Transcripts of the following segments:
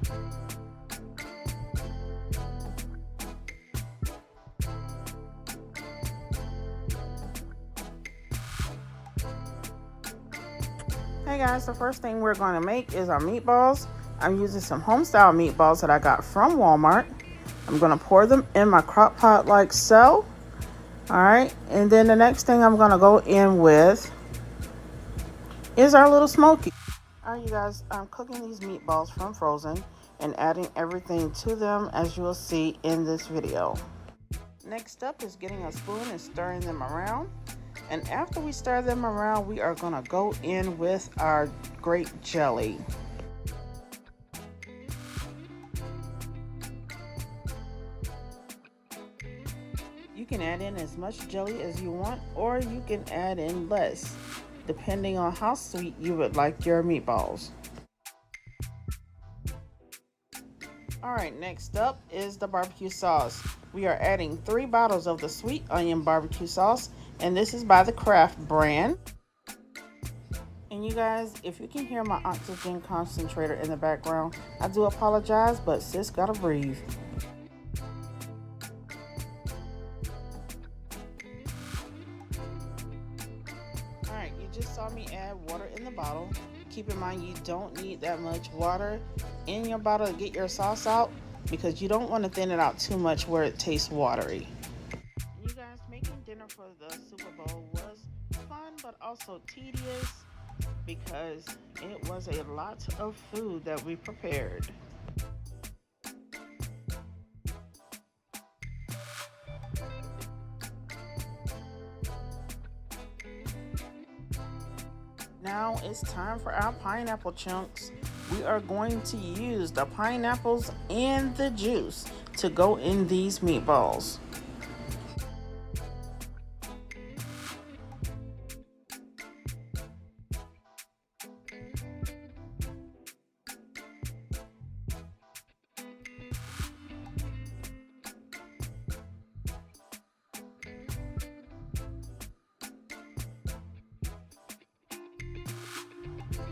Hey guys, the first thing we're going to make is our meatballs. I'm using some home-style meatballs that I got from Walmart. I'm going to pour them in my crock pot like so. Alright, and then the next thing I'm going to go in with is our little smoky. Alright you guys, I'm cooking these meatballs from frozen and adding everything to them as you will see in this video. Next up is getting a spoon and stirring them around. And after we stir them around, we are going to go in with our grape jelly. You can add in as much jelly as you want, or you can add in less, depending on how sweet you would like your meatballs. Alright, next up is the barbecue sauce. We are adding 3 bottles of the sweet onion barbecue sauce, and this is by the Kraft brand. And you guys, if you can hear my oxygen concentrator in the background, I do apologize, but sis gotta breathe. Alright, you just saw me add water in the bottle. Keep in mind you don't need that much water in your bottle to get your sauce out, because you don't want to thin it out too much where it tastes watery. You guys, making dinner for the Super Bowl was fun but also tedious because it was a lot of food that we prepared. Now it's time for our pineapple chunks. We are going to use the pineapples and the juice to go in these meatballs.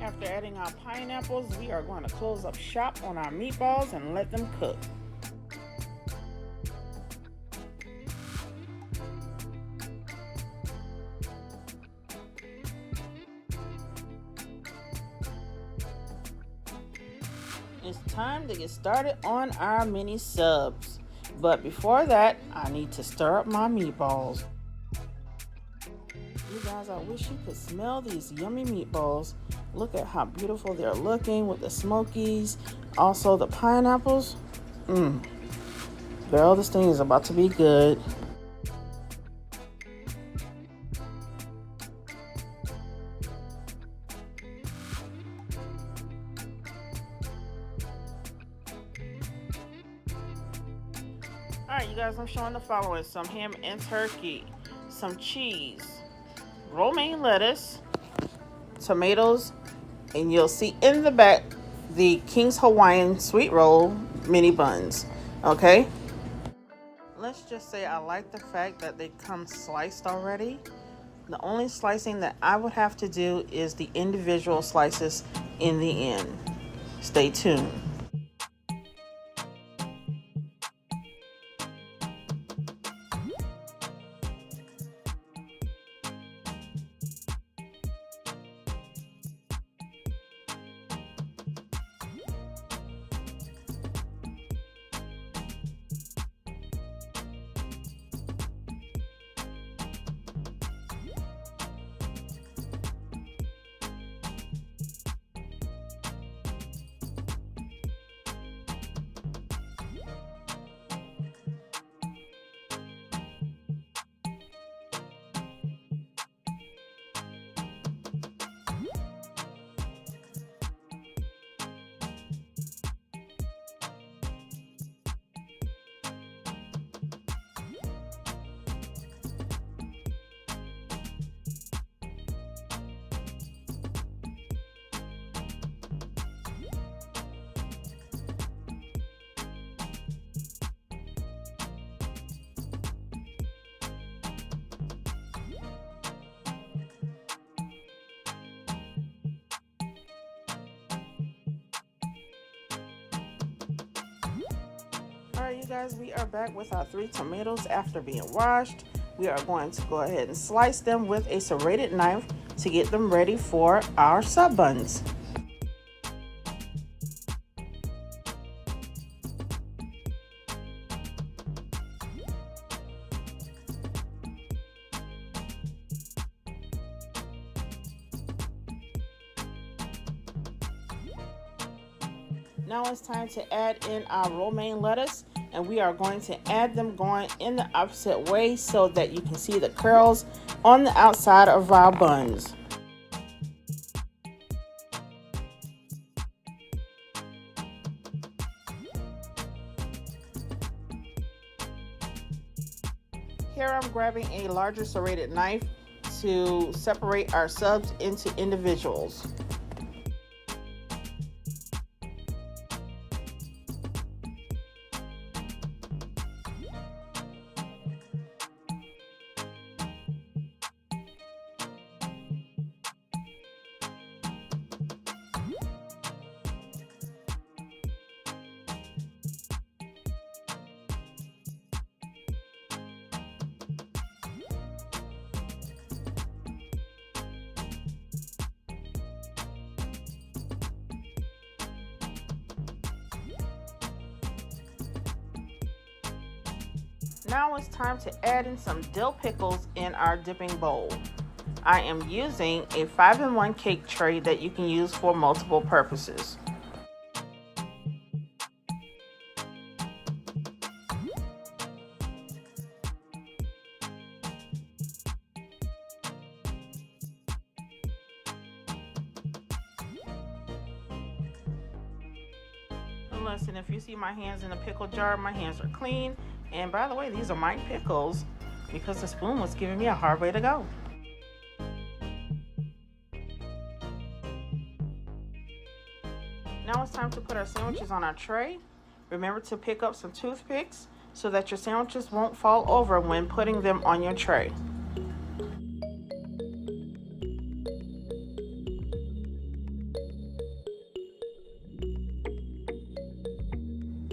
After adding our pineapples, we are going to close up shop on our meatballs and let them cook. It's time to get started on our mini subs. But before that, I need to stir up my meatballs. You guys, I wish you could smell these yummy meatballs. Look at how beautiful they're looking with the smokies. Also the pineapples. Girl, this thing is about to be good. Alright, you guys, I'm showing the following: some ham and turkey, some cheese, romaine lettuce, tomatoes, and you'll see in the back the King's Hawaiian sweet roll mini buns. Okay, let's just say I like the fact that they come sliced already. The only slicing that I would have to do is the individual slices in the end. Stay tuned. Alright, you guys, we are back with our 3 tomatoes after being washed. We are going to go ahead and slice them with a serrated knife to get them ready for our sub buns. Now it's time to add in our romaine lettuce, and we are going to add them going in the opposite way so that you can see the curls on the outside of our buns. Here I'm grabbing a larger serrated knife to separate our subs into individuals. Now it's time to add in some dill pickles in our dipping bowl. I am using a 5-in-1 cake tray that you can use for multiple purposes. Listen, if you see my hands in a pickle jar, my hands are clean. And by the way, these are my pickles because the spoon was giving me a hard way to go. Now it's time to put our sandwiches on our tray. Remember to pick up some toothpicks so that your sandwiches won't fall over when putting them on your tray.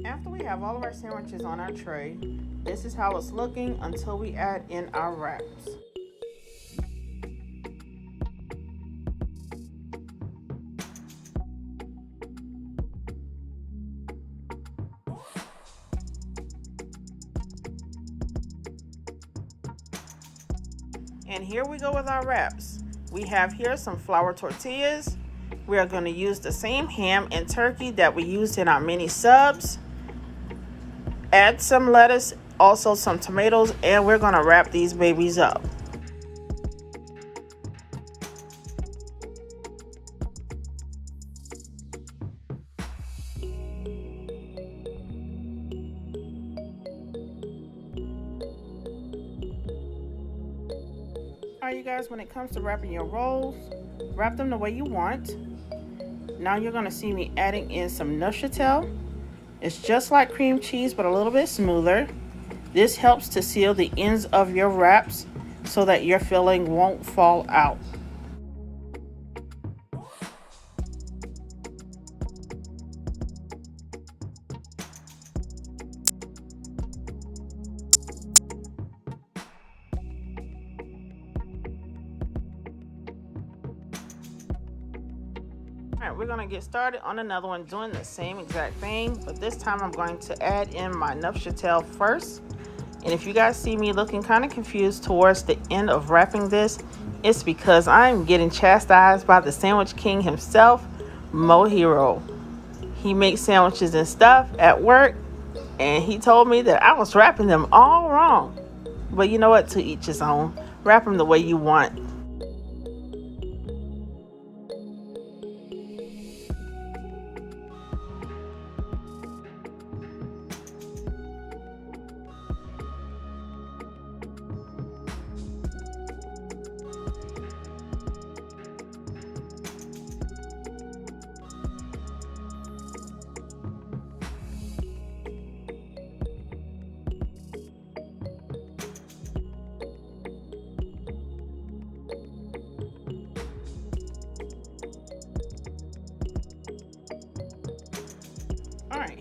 After we have all of our sandwiches on our tray, this is how it's looking until we add in our wraps. And here we go with our wraps. We have here some flour tortillas. We are going to use the same ham and turkey that we used in our mini subs. Add some lettuce, also some tomatoes, and we're going to wrap these babies up. Alright, you guys, when it comes to wrapping your rolls, wrap them the way you want. Now you're going to see me adding in some Neuchatel. It's just like cream cheese, but a little bit smoother. This helps to seal the ends of your wraps so that your filling won't fall out. Alright, we're going to get started on another one doing the same exact thing, but this time I'm going to add in my Neuchatel first. And if you guys see me looking kind of confused towards the end of wrapping this, it's because I'm getting chastised by the sandwich king himself, Mo Hero. He makes sandwiches and stuff at work, and he told me that I was wrapping them all wrong. But you know what? To each his own. Wrap them the way you want.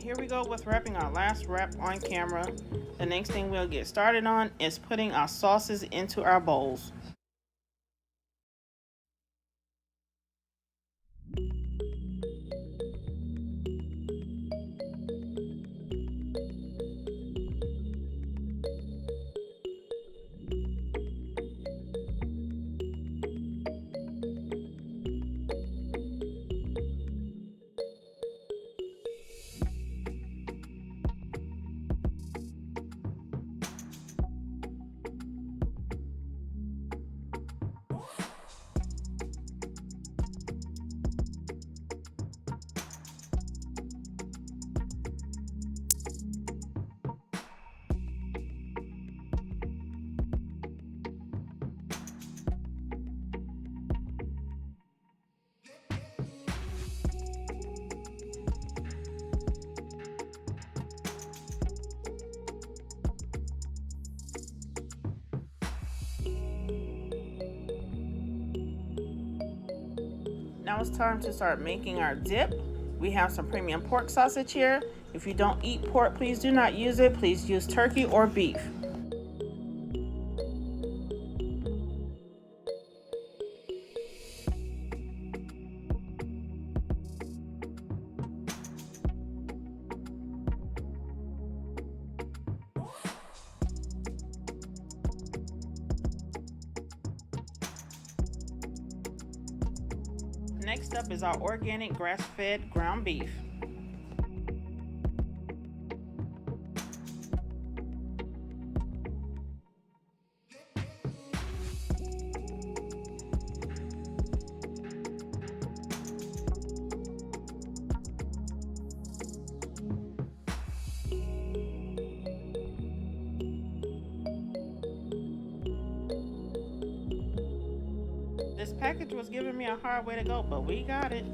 Here we go with wrapping our last wrap on camera. The next thing we'll get started on is putting our sauces into our bowls. Now it's time to start making our dip. We have some premium pork sausage here. If you don't eat pork, please do not use it. Please use turkey or beef. Next up is our organic grass-fed ground beef. This package was giving me a hard way to go, but we got it.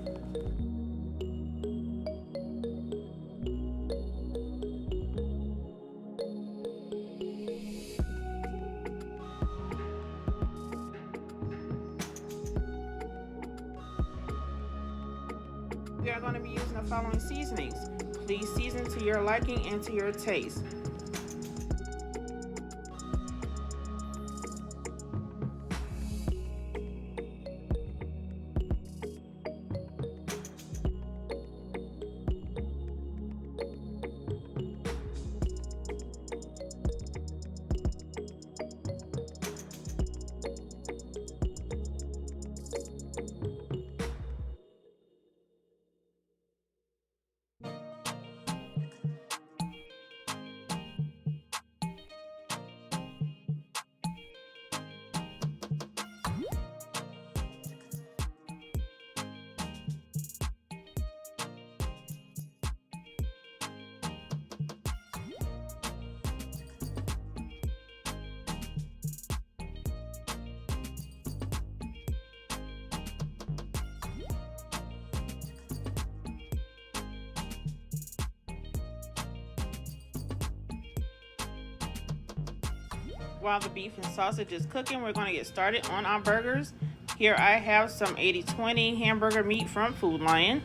We are going to be using the following seasonings. Please season to your liking and to your taste. While the beef and sausage is cooking, we're going to get started on our burgers. Here I have some 80/20 hamburger meat from Food Lion.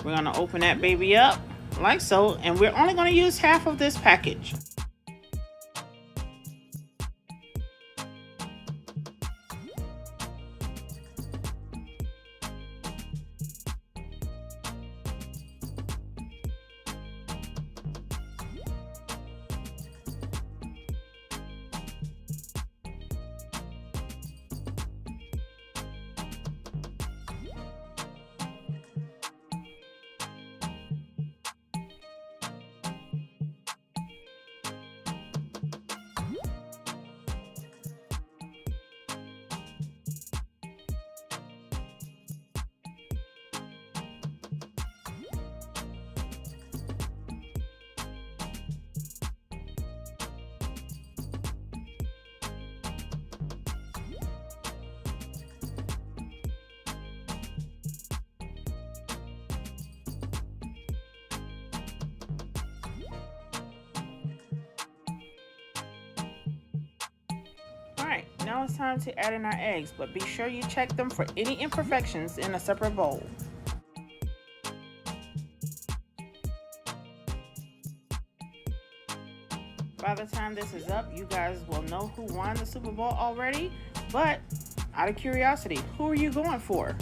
We're going to open that baby up like so, and we're only going to use half of this package. Alright, now it's time to add in our eggs, but be sure you check them for any imperfections in a separate bowl. By the time this is up, you guys will know who won the Super Bowl already. But out of curiosity, who are you going for?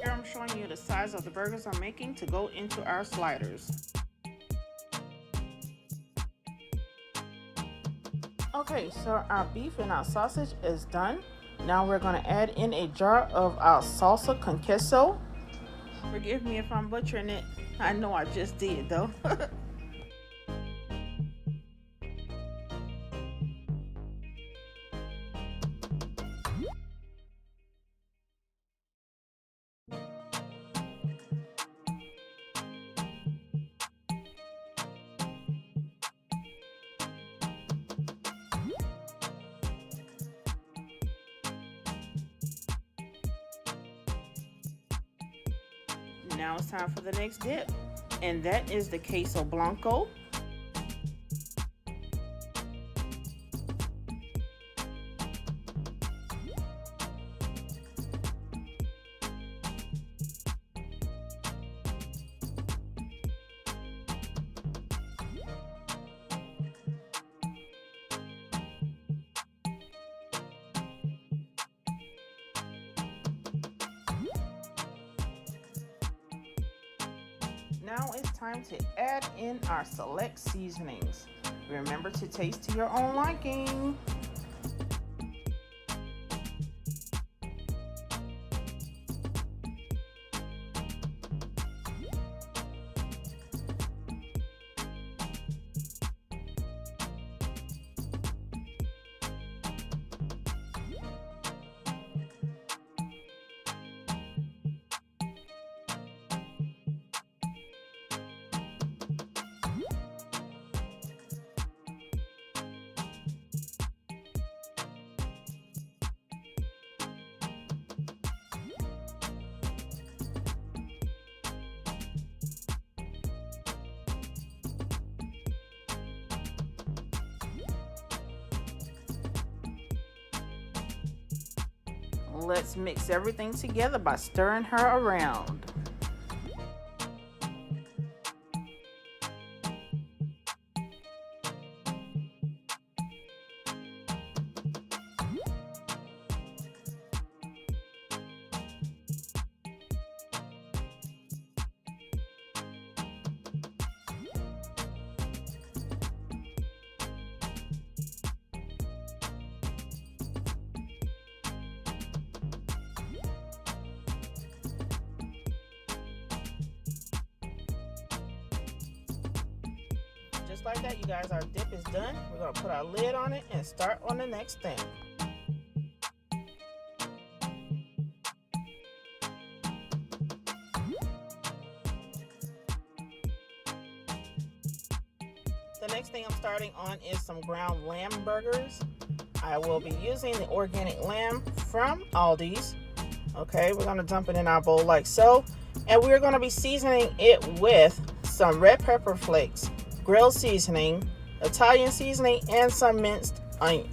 Here I'm showing you the size of the burgers I'm making to go into our sliders. Okay, so our beef and our sausage is done. Now we're going to add in a jar of our salsa con queso. Forgive me if I'm butchering it. I know I just did though. Now it's time for the next dip, and that is the queso blanco. Now it's time to add in our select seasonings. Remember to taste to your own liking. Let's mix everything together by stirring her around. Just like that, you guys, our dip is done. We're going to put our lid on it and start on the next thing. The next thing I'm starting on is some ground lamb burgers. I will be using the organic lamb from Aldi's. Okay, we're going to dump it in our bowl like so. And we're going to be seasoning it with some red pepper flakes, grilled seasoning, Italian seasoning, and some minced onions.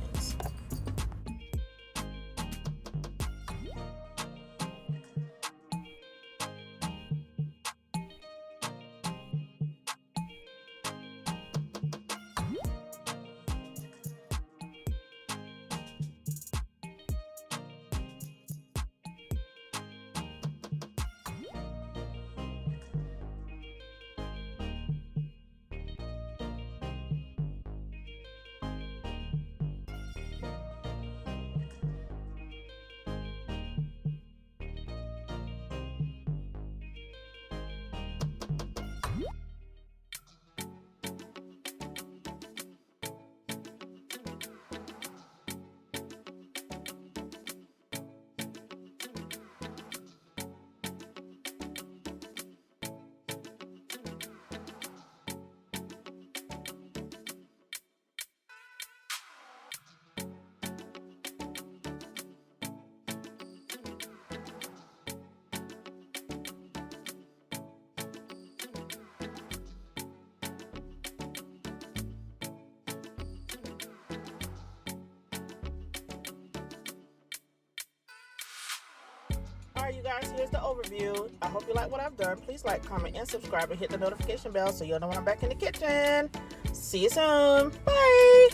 right, you guys, here's the overview. I hope you like what I've done. Please like, comment, and subscribe, and hit the notification bell so you'll know when I'm back in the kitchen. See you soon. Bye.